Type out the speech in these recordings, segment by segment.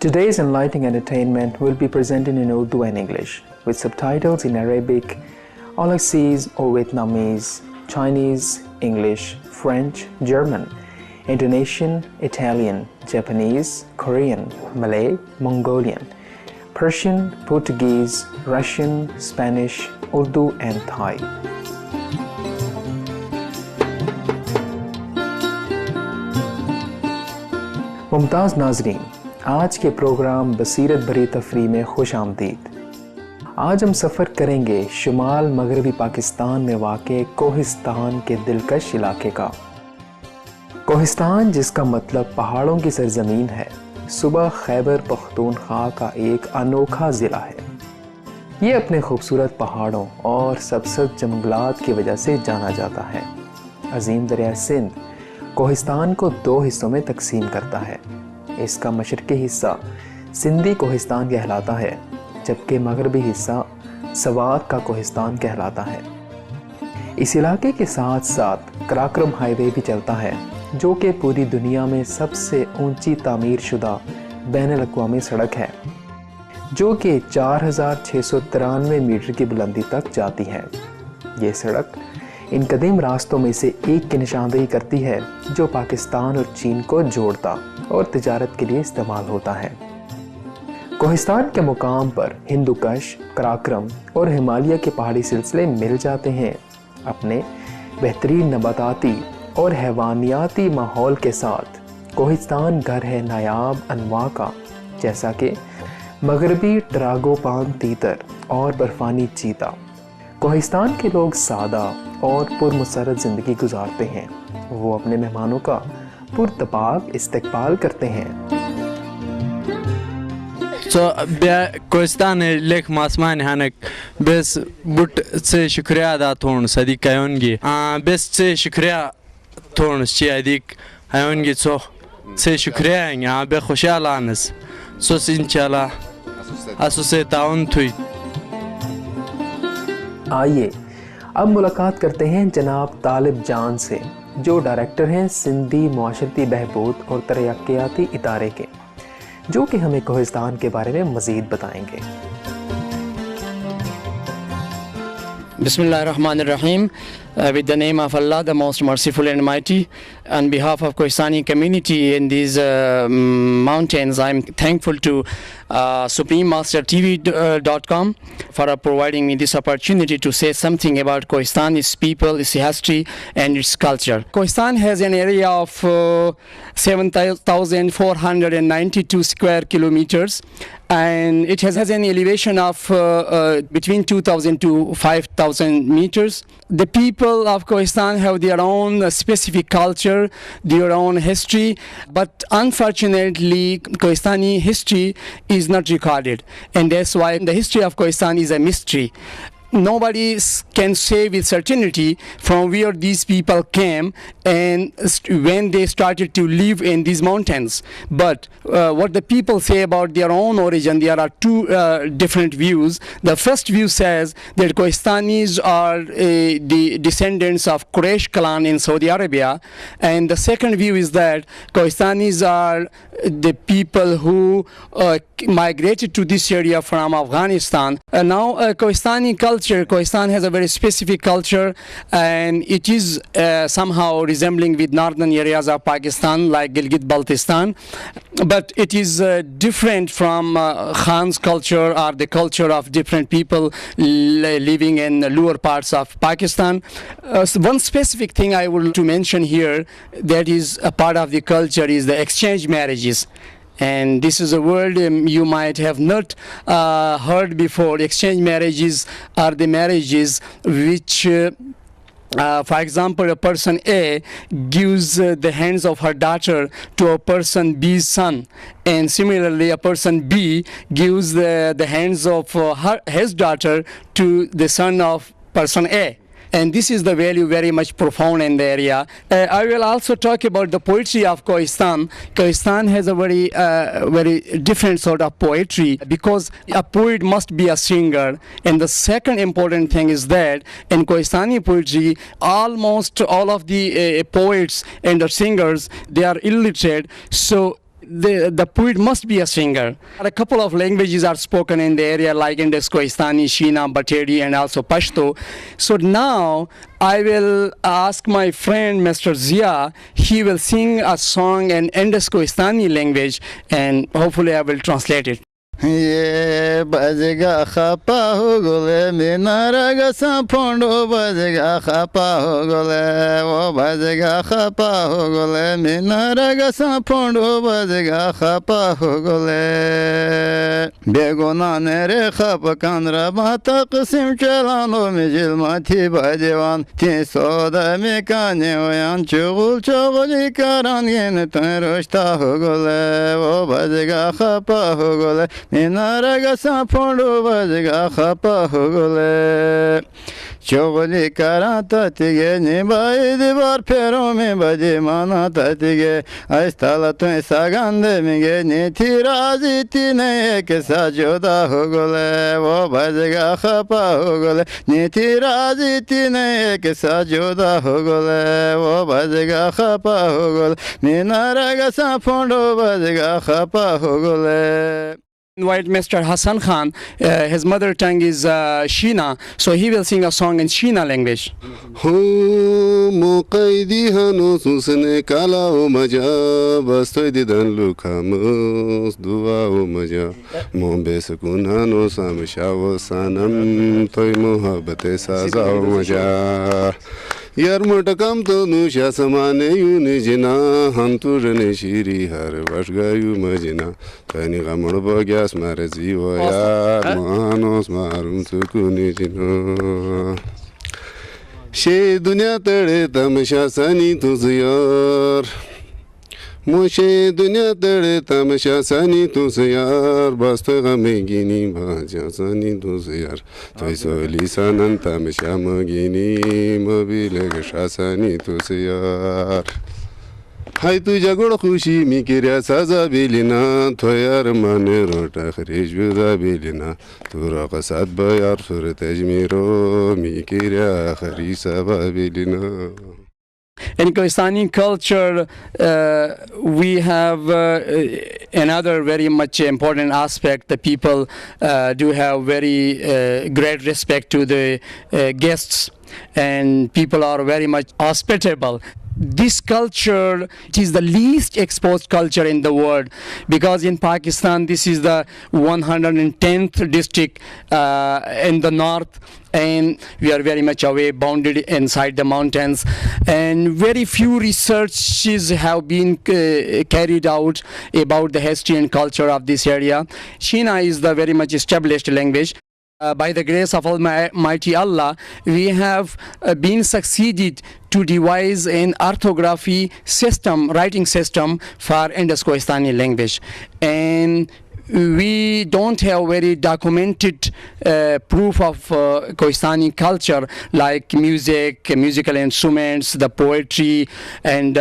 Today's enlightening entertainment will be presented in Urdu and English, with subtitles in Arabic, Auxiliaries or Vietnamese, Chinese, English, French, German, Indonesian, Italian, Japanese, Korean, Malay, Mongolian, Persian, Portuguese, Russian, Spanish, Urdu and Thai. Mumtaz नाज़रीन, आज के programme बसीरत भरी तफरी में खुश आमदीद। आज हम सफ़र करेंगे शुमाल मगरबी पाकिस्तान में वाक़े कोहिस्तान के दिलकश इलाके का। कोहिस्तान, जिसका मतलब पहाड़ों की सरजमीन है, सुबह खैबर पख्तूनख्वा का एक अनोखा ज़िला है। ये अपने खूबसूरत पहाड़ों और सबसब जंगलात की वजह से जाना जाता है। अजीम दरिया सिंध कोहिस्तान को दो हिस्सों में तकसीम करता है। इसका मशरक़ी हिस्सा सिंधी कोहिस्तान कहलाता है, जबकि मगरबी हिस्सा सवात का कोहिस्तान कहलाता है। इस इलाके के साथ साथ कराक्रम हाईवे भी चलता है, जो कि पूरी दुनिया में सबसे ऊंची तामीर शुदा बैनुल-अक़वामी सड़क है, जो कि 4693 मीटर की बुलंदी तक जाती है। ये सड़क इन कदीम रास्तों में से एक की निशानदेही करती है, जो पाकिस्तान और चीन को जोड़ता और तिजारत के लिए इस्तेमाल होता है। कोहिस्तान के मुकाम पर हिंदुकश, कराक्रम और हिमालय के पहाड़ी सिलसिले मिल जाते हैं। अपने बेहतरीन नबाताती और हैवानियाती माहौल के साथ कोहिस्तान घर है नायाब अनवा का, जैसा कि मगरबी ट्रागोपान तीतर और बर्फानी चीता। कोहिस्तान के लोग सादा और पुरमसरत ज़िंदगी गुजारते हैं। वो अपने मेहमानों का पुरतपाक इस्तकबाल करते हैं। कोहिस्तान लेख मासमान हानक बेस बुट से शुक्रिया अदा थोन सदी कयोनगी बेस से शुक्रिया थोन शियादिक हयोनगी से शुक्रिया यहाँ बे खुशहाल आनस सो इंशाल्लाह असुसे ताउन थुई। आइए अब मुलाकात करते हैं जनाब तालिब जान से, जो डायरेक्टर हैं सिंधी मुआशरती बहबूद और तरक्याती इदारे के, जो कि हमें कोहिस्तान के बारे में मज़ीद बताएंगे। Bismillahirrahmanirrahim. With the name of Allah, the most merciful and mighty, on behalf of Kohistani community in these mountains, I'm thankful to SupremeMasterTV.com for providing me this opportunity to say something about Kohistan, its people, its history and its culture. Kohistan has an area of 7,492 square kilometers, and it has an elevation of between 2,000 to 5,000 meters. The people of Kohistan have their own specific culture, their own history, but unfortunately Kohistani history is not recorded, and that's why the history of Kohistan is a mystery. Nobody can say with certainty from where these people came and when they started to live in these mountains. But what the people say about their own origin, there are two different views. The first view says that Kohistanis are the descendants of Quraysh clan in Saudi Arabia, and the second view is that Kohistanis are the people who migrated to this area from Afghanistan. Now Kohistani culture, Kohistan has a very specific culture, and it is somehow resembling with northern areas of Pakistan like Gilgit-Baltistan, but it is different from Khan's culture or the culture of different people living in the lower parts of Pakistan. So one specific thing I would to mention here that is a part of the culture is the exchange marriages. And this is a word you might have not heard before. Exchange marriages are the marriages which for example, a person A gives the hands of her daughter to a person B's son, and similarly a person B gives the hands of his daughter to the son of person A. And this is the value very much profound in the area. I will also talk about the poetry of Kohistan. Kohistan has a very different sort of poetry, because a poet must be a singer. And the second important thing is that in Kohistani poetry, almost all of the poets and the singers, they are illiterate. So the poet must be a singer. A couple of languages are spoken in the area like Indus-Koistani, Shina, Bateri and also Pashto. So now I will ask my friend Mr. Zia, he will sing a song in Indus-Koistani language and hopefully I will translate it. ये बजगा खपा हो गोले मीनारा गसा फोंडो बजगा खपा हो गोले वो बजगा खपा हो गोले मीनारा गसा फोंडो बजगा खपा हो गोले बेगुना नेरे खप कांद्रा बाता किस्म चलानो मिजिल माथी बजवान ती सोदा में काने वयान चुगुल चुगुली करान गेन तरोश्ता हो गोले वो बजगा खपा हो गोले मीनारा गसा फोंडो बजगा खपा हो गोले चुगली करा ततिगे निभाई दीवार फेरों में बजे माना ततिगे ऐसा तो ऐसा गंदे मिगे नीति राजी तीने एक सा जुदा हो गोले वो बजगा खपा हो गोले नीति राजी तीने एक सा जुदा हो गोले वो बजगा खपा हो गोले मीनारा गसा फोंडो बजगा खपा हो गोले. Invite Mr. Hassan Khan. His mother tongue is Shina, so he will sing a song in Shina language. Ho muqaidi hanu susne kala o maja bastoy didan lukamos dua o maja mombe sakun hanu samshaw sanam toy mohabbate saza o maja यार मोटकम तो नुशा समाने uni जिना हम तुरने शिरी हर वर्ष गायु मजिना तनी गमड़ बग्यास मारे जीव यार Manos मारुम सुकुनी जिनो शे दुनिया तड़े तमशा सनी तुझ यार मोशे दुनिया तड़े तमशा सनी तुझ यार बस्त गमे गिनी भाजा सनी तुझ यार तो सोली सनन तमशा मगिनी मबिले गशासनी तुझ यार हाय तुझ्या गोड खुशी मी किर्या साजा बिलिना तो यार माने रोटा खरीज जुदा बिलिना तुरा कसात बयार सुर तजमीरो मी किर्या खरीसा बिलिना. In Koistani culture, we have another very much important aspect. The people do have very great respect to the guests, and people are very much hospitable. This culture, it is the least exposed culture in the world, because in Pakistan this is the 110th district in the north, and we are very much away, bounded inside the mountains, and very few researches have been carried out about the history and culture of this area. Shina is the very much established language. By the grace of Almighty Allah, we have been succeeded to devise an orthography system, writing system for Indus-Koistani language, and we don't have very documented proof of Koistani culture like music, musical instruments, the poetry, and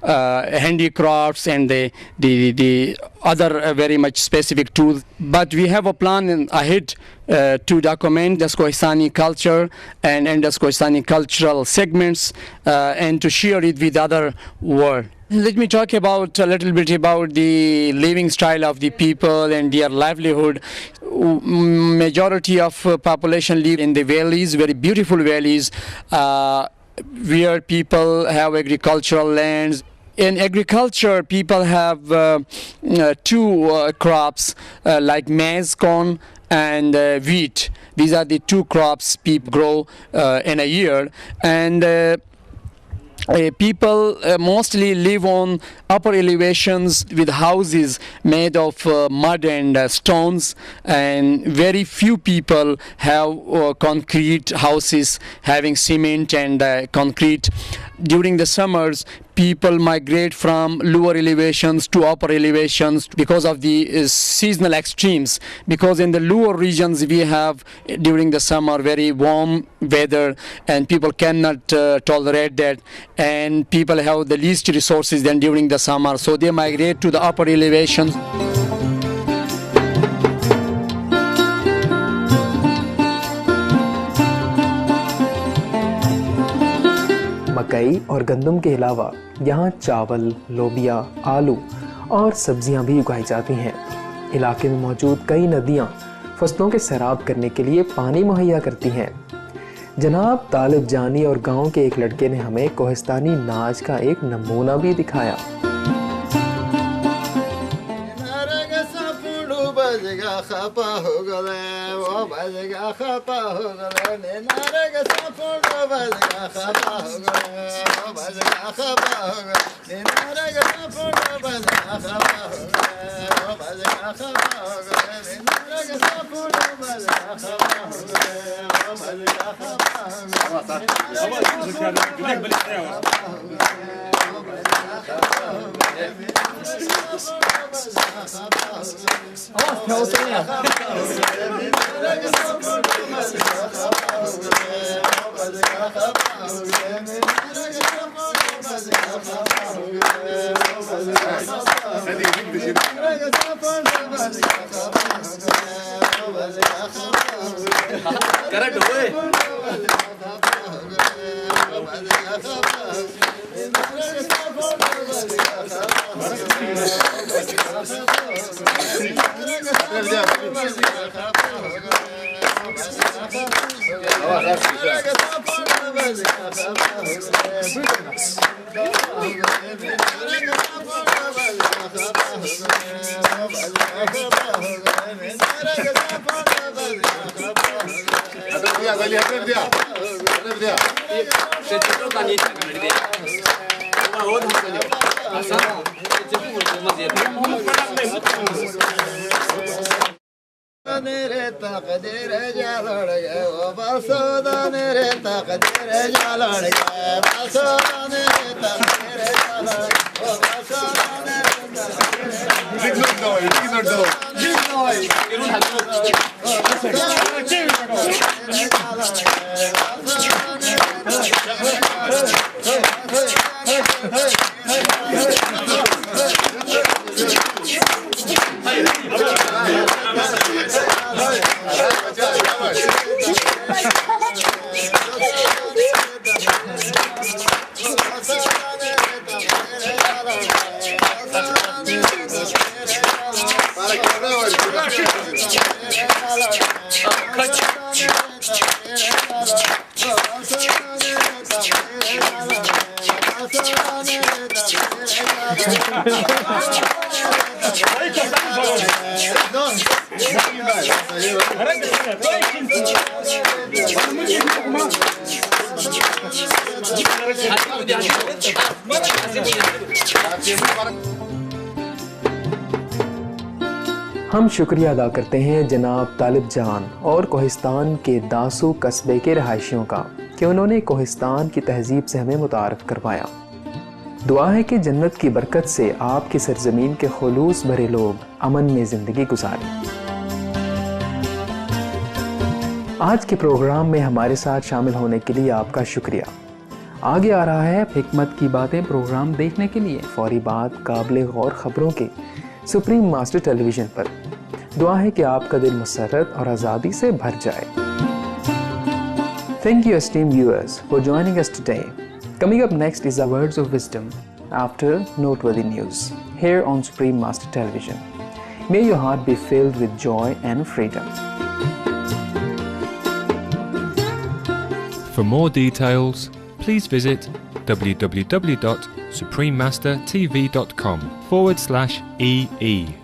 handicrafts, and the other very much specific tools. But we have a plan ahead to document the Koistani culture and Indus-Koistani cultural segments and to share it with other world. Let me talk about a little bit about the living style of the people and their livelihood. Majority of population live in the valleys, very beautiful valleys, where people have agricultural lands. In agriculture, people have two crops like maize, corn, and wheat. These are the two crops people grow in a year, and people mostly live on upper elevations with houses made of mud and stones, and very few people have concrete houses having cement and concrete. During the summers, people migrate from lower elevations to upper elevations because of the seasonal extremes, because in the lower regions we have during the summer very warm weather and people cannot tolerate that, and people have the least resources than during the summer, so they migrate to the upper elevations. मकई और गंदम के अलावा यहाँ चावल, लोबिया, आलू और सब्जियां भी उगाई जाती हैं। इलाके में मौजूद कई नदियां फसलों के सैराब करने के लिए पानी मुहैया करती हैं। जनाब तालिब जानी और गांव के एक लड़के ने हमें कोहिस्तानी नाच का एक नमूना भी दिखाया। खपा हो गले वो बजगा खपा हो गले नारे के सपोर्ट बजगा खपा हो गले वो बजगा खपा हो गले नारे के सपोर्ट बजगा खपा हो गले वो बजगा खपा हो गले नारे के सपोर्ट बजगा खपा हो गले वो बजगा खपा मेरे तकदीर जालड़ गए वो बसोदा मेरे तकदीर जालड़ गए बसोदा मेरे तकदीर जालड़ गए वो बसोदा हम शुक्रिया अदा करते हैं जनाब तालिब जान और कोहिस्तान के दासू कस्बे के रहायशियों का कि उन्होंने कोहिस्तान की तहजीब से हमें मुतारफ करवाया। दुआ है कि जन्नत की बरकत से आपकी सरजमीन के खुलूस भरे लोग अमन में ज़िंदगी गुजारें। आज के प्रोग्राम में हमारे साथ शामिल होने के लिए आपका शुक्रिया। आगे आ रहा है हिकमत की बातें प्रोग्राम देखने के लिए फौरी बात काबिल गौर खबरों के सुप्रीम मास्टर टेलीविजन पर। दुआ है कि आपका दिल मसरत और आज़ादी से भर जाए। Thank you esteemed viewers for joining us today. Coming up next is our words of wisdom after noteworthy news here on Supreme Master Television. May your heart be filled with joy and freedom. For more details, please visit www.suprememastertv.com/EE.